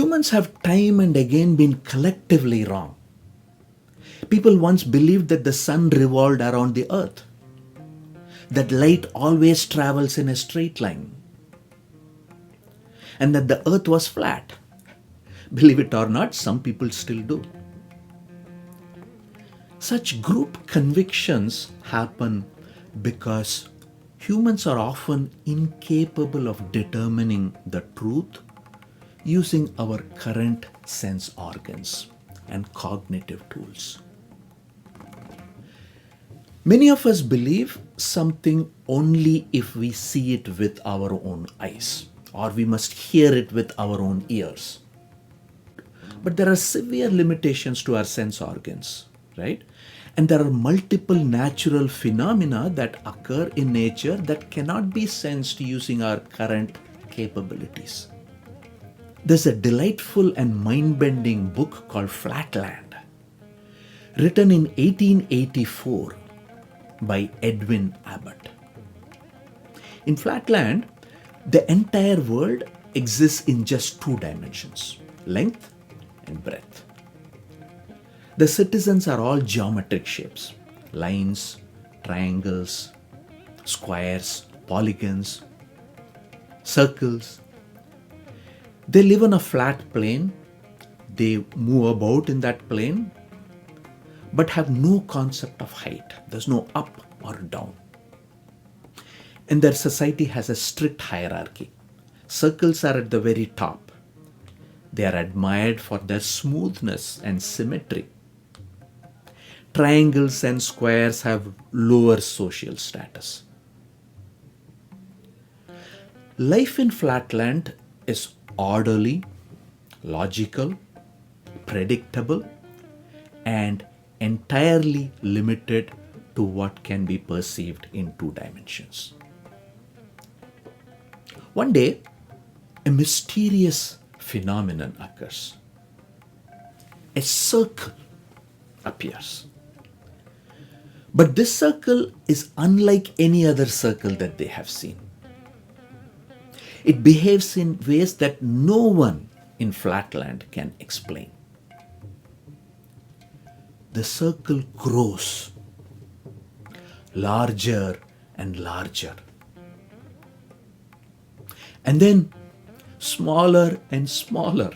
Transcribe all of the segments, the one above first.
Humans have time and again been collectively wrong. People once believed that the sun revolved around the earth, that light always travels in a straight line, and that the earth was flat. Believe it or not, some people still do. Such group convictions happen because humans are often incapable of determining the truth using our current sense organs and cognitive tools. Many of us believe something only if we see it with our own eyes, or we must hear it with our own ears. But there are severe limitations to our sense organs, right? And there are multiple natural phenomena that occur in nature that cannot be sensed using our current capabilities. There's a delightful and mind-bending book called Flatland, written in 1884 by Edwin Abbott. In Flatland, the entire world exists in just two dimensions, length and breadth. The citizens are all geometric shapes, lines, triangles, squares, polygons, circles. They live on a flat plane. They move about in that plane, but have no concept of height. There's no up or down. And their society has a strict hierarchy. Circles are at the very top. They are admired for their smoothness and symmetry. Triangles and squares have lower social status. Life in Flatland is orderly, logical, predictable, and entirely limited to what can be perceived in two dimensions. One day, a mysterious phenomenon occurs. A circle appears. But this circle is unlike any other circle that they have seen. It behaves in ways that no one in Flatland can explain. The circle grows larger and larger, and then smaller and smaller,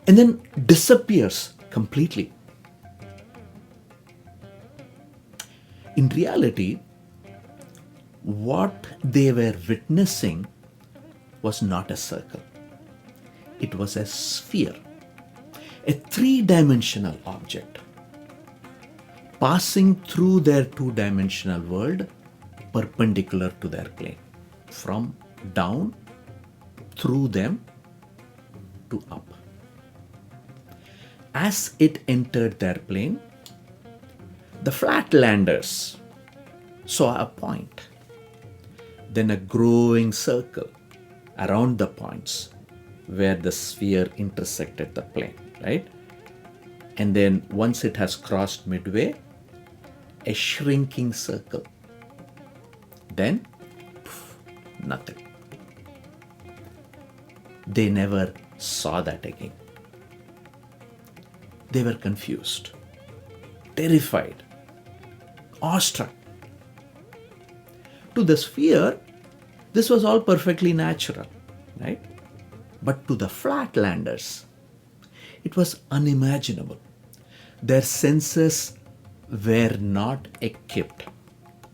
and then disappears completely. In reality, what they were witnessing was not a circle. It was a sphere, a three-dimensional object, passing through their two-dimensional world perpendicular to their plane, from down, through them, to up. As it entered their plane, the Flatlanders saw a point, then a growing circle around the points where the sphere intersected the plane, right? And then once it has crossed midway, a shrinking circle. Then, nothing. They never saw that again. They were confused, terrified, awestruck. To the sphere, this was all perfectly natural, right? But to the Flatlanders, it was unimaginable. Their senses were not equipped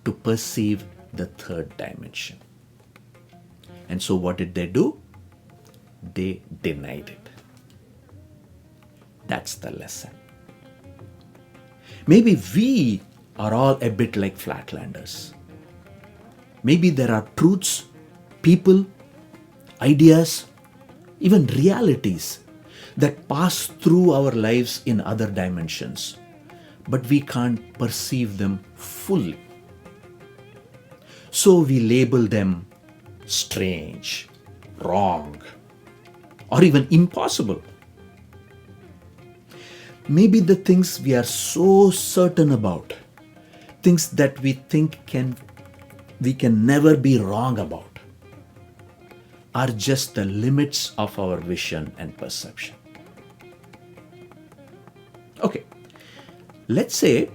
to perceive the third dimension. And so what did they do? They denied it. That's the lesson. Maybe we are all a bit like Flatlanders. Maybe there are truths, people, ideas, even realities that pass through our lives in other dimensions, but we can't perceive them fully. So we label them strange, wrong, or even impossible. Maybe the things we are so certain about, things that we think we can never be wrong about, are just the limits of our vision and perception. Okay, let's say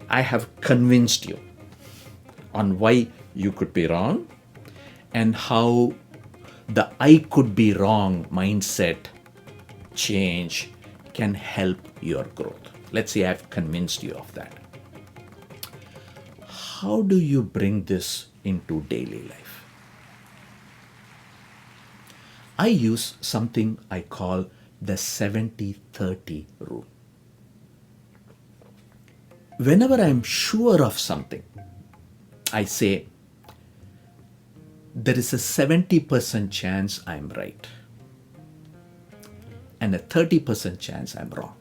I have convinced you on why you could be wrong and how the I could be wrong mindset change can help your growth. Let's say I've convinced you of that. How do you bring this into daily life? I use something I call the 70-30 rule. Whenever I'm sure of something, I say, there is a 70% chance I'm right and a 30% chance I'm wrong.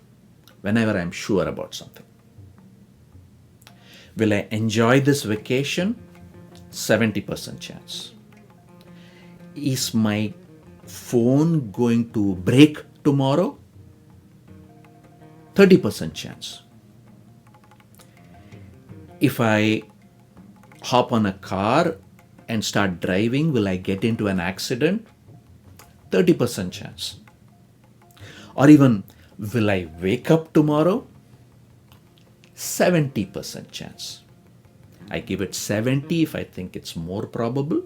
Whenever I'm sure about something. Will I enjoy this vacation? 70% chance. Is my phone going to break tomorrow? 30% chance. If I hop on a car and start driving, will I get into an accident? 30% chance. Or even, will I wake up tomorrow? 70% chance. I give it 70 if I think it's more probable,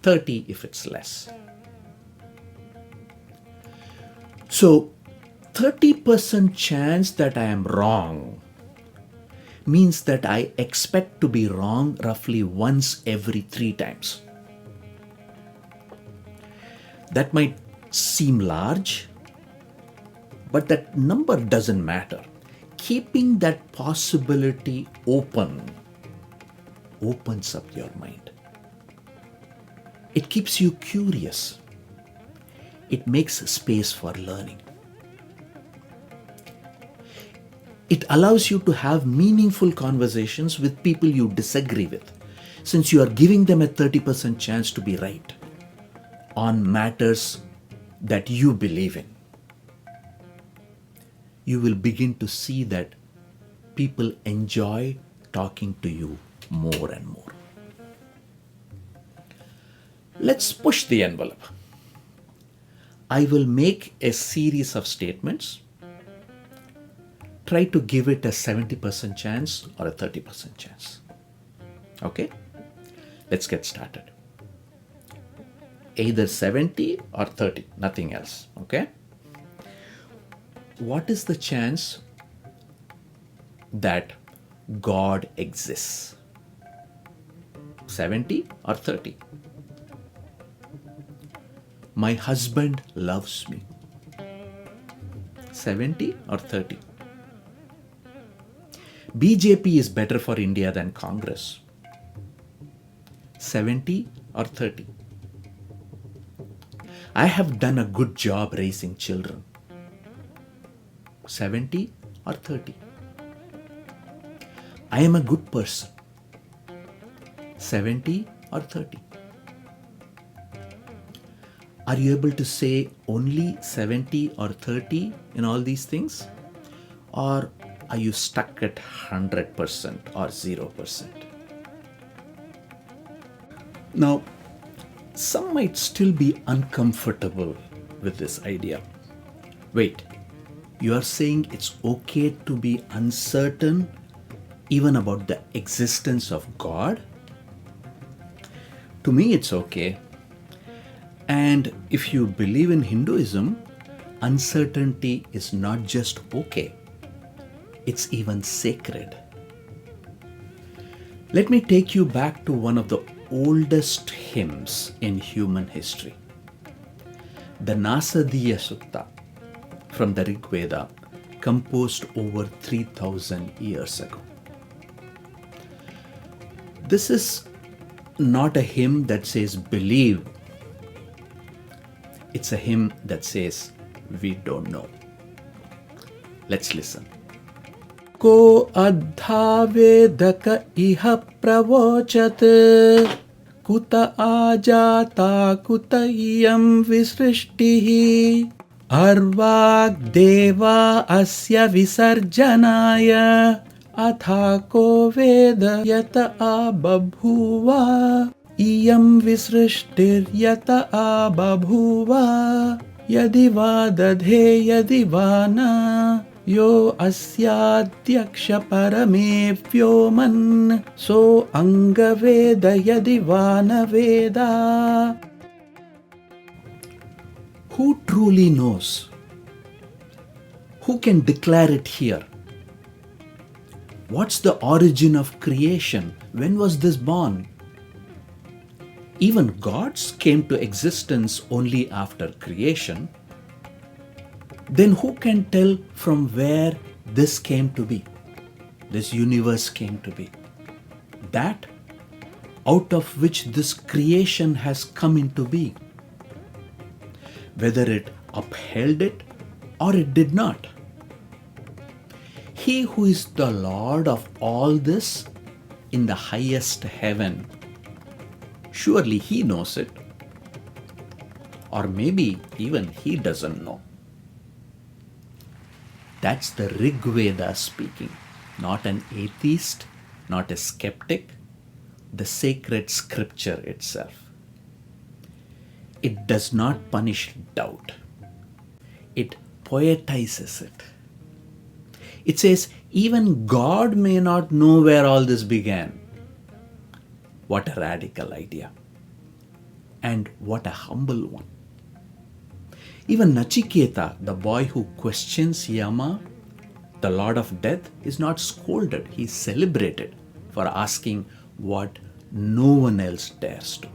30 if it's less. So, 30% chance that I am wrong means that I expect to be wrong roughly once every 3 times. That might seem large, but that number doesn't matter. Keeping that possibility open opens up your mind. It keeps you curious. It makes space for learning. It allows you to have meaningful conversations with people you disagree with, since you are giving them a 30% chance to be right on matters that you believe in. You will begin to see that people enjoy talking to you more and more. Let's push the envelope. I will make a series of statements. Try to give it a 70% chance or a 30% chance. Okay? Let's get started. Either 70 or 30, nothing else. Okay? What is the chance that God exists? 70 or 30? My husband loves me. 70 or 30? BJP is better for India than Congress. 70 or 30? I have done a good job raising children. 70 or 30? I am a good person. 70 or 30? Are you able to say only 70 or 30 in all these things? Or are you stuck at 100% or 0%? Now, some might still be uncomfortable with this idea. Wait, you are saying it's okay to be uncertain even about the existence of God? To me, it's okay. And if you believe in Hinduism, uncertainty is not just okay, it's even sacred. Let me take you back to one of the oldest hymns in human history. The Nasadiya Sutta from the Rig Veda, composed over 3,000 years ago. This is not a hymn that says believe. It's a hymn that says we don't know. Let's listen. Ko adha vedaka iha pravochat kuta ajata kuta iyam visrishtihi arvak deva asya visarjanaya atha ko veda yata ababhuva iyam visrishtiryata ababhuva yadi va dadhe yadi va na yo asyaadyaksha parame vyoman so angaveda yadi va na veda. Who truly knows? Who can declare it here? What's the origin of creation? When was this born? Even gods came to existence only after creation. Then who can tell from where this came to be? This universe came to be. That out of which this creation has come into being. Whether it upheld it or it did not. He who is the Lord of all this in the highest heaven, surely he knows it. Or maybe even he doesn't know. That's the Rig Veda speaking, not an atheist, not a skeptic, the sacred scripture itself. It does not punish doubt. It poetizes it. It says, even God may not know where all this began. What a radical idea. And what a humble one. Even Nachiketa, the boy who questions Yama, the Lord of Death, is not scolded. He is celebrated for asking what no one else dares to.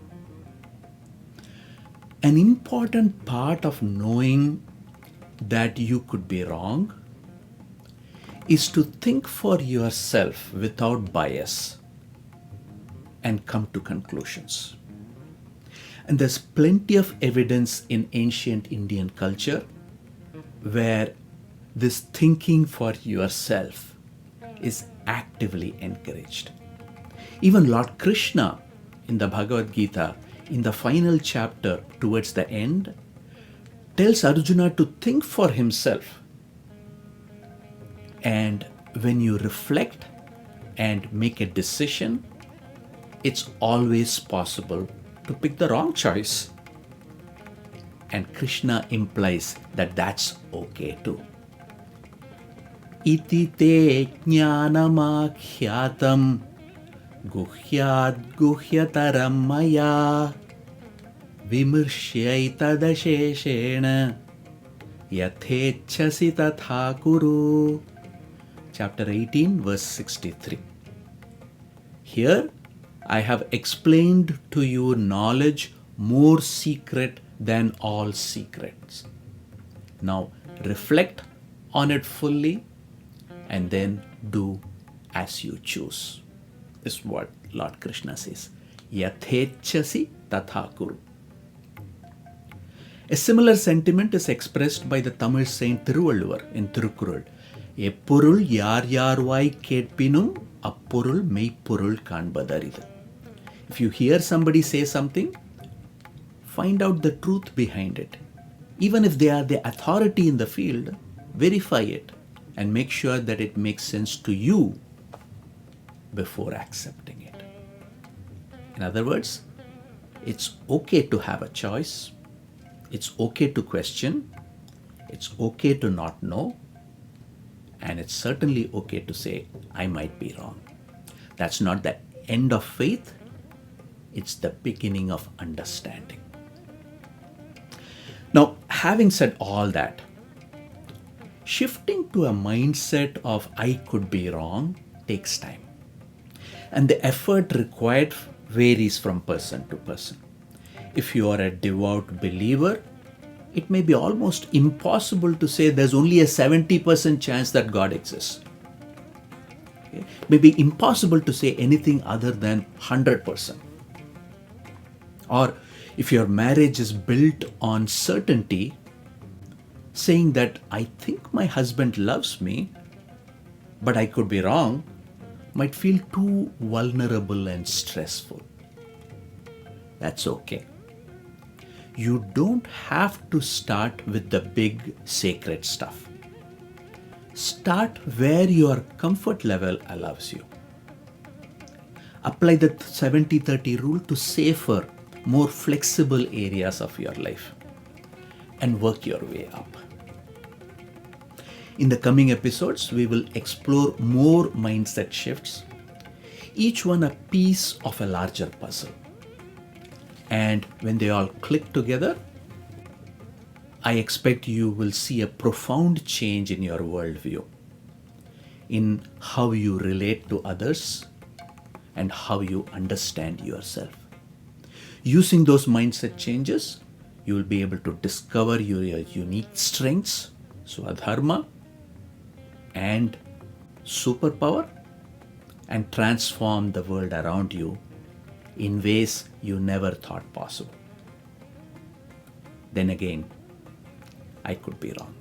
An important part of knowing that you could be wrong is to think for yourself without bias and come to conclusions. And there's plenty of evidence in ancient Indian culture where this thinking for yourself is actively encouraged. Even Lord Krishna in the Bhagavad Gita, in the final chapter towards the end, tells Arjuna to think for himself. And when you reflect and make a decision, it's always possible to pick the wrong choice. And Krishna implies that that's okay too. Iti te jnanamakhyātam guhyād guhyataram maya vimurshyaitādasheshena yathechasi tatha kuru. Chapter 18, verse 63. Here, I have explained to you knowledge more secret than all secrets. Now, reflect on it fully and then do as you choose. This is what Lord Krishna says. Yathechasi tatha kuru. A similar sentiment is expressed by the Tamil saint Thiruvalluvar in Thirukkural. எப்பொருள் யார் யார்வாய் கேட்பினும் அப்பொருள் மெய்ப்பொருள் காண்பதரிது. If you hear somebody say something, find out the truth behind it. Even if they are the authority in the field, verify it and make sure that it makes sense to you before accepting it. In other words, it's okay to have a choice. It's okay to question. It's okay to not know. And it's certainly okay to say, I might be wrong. That's not the end of faith. It's the beginning of understanding. Now, having said all that, shifting to a mindset of I could be wrong takes time. And the effort required varies from person to person. If you are a devout believer, it may be almost impossible to say there's only a 70% chance that God exists. Okay? It may be impossible to say anything other than 100%. Or if your marriage is built on certainty, saying that I think my husband loves me, but I could be wrong, might feel too vulnerable and stressful. That's okay. You don't have to start with the big sacred stuff. Start where your comfort level allows you. Apply the 70-30 rule to safer, more flexible areas of your life and work your way up. In the coming episodes, we will explore more mindset shifts, each one a piece of a larger puzzle. And when they all click together, I expect you will see a profound change in your worldview, in how you relate to others and how you understand yourself. Using those mindset changes, you will be able to discover your unique strengths, swadharma, and superpower, and transform the world around you in ways you never thought possible. Then again, I could be wrong.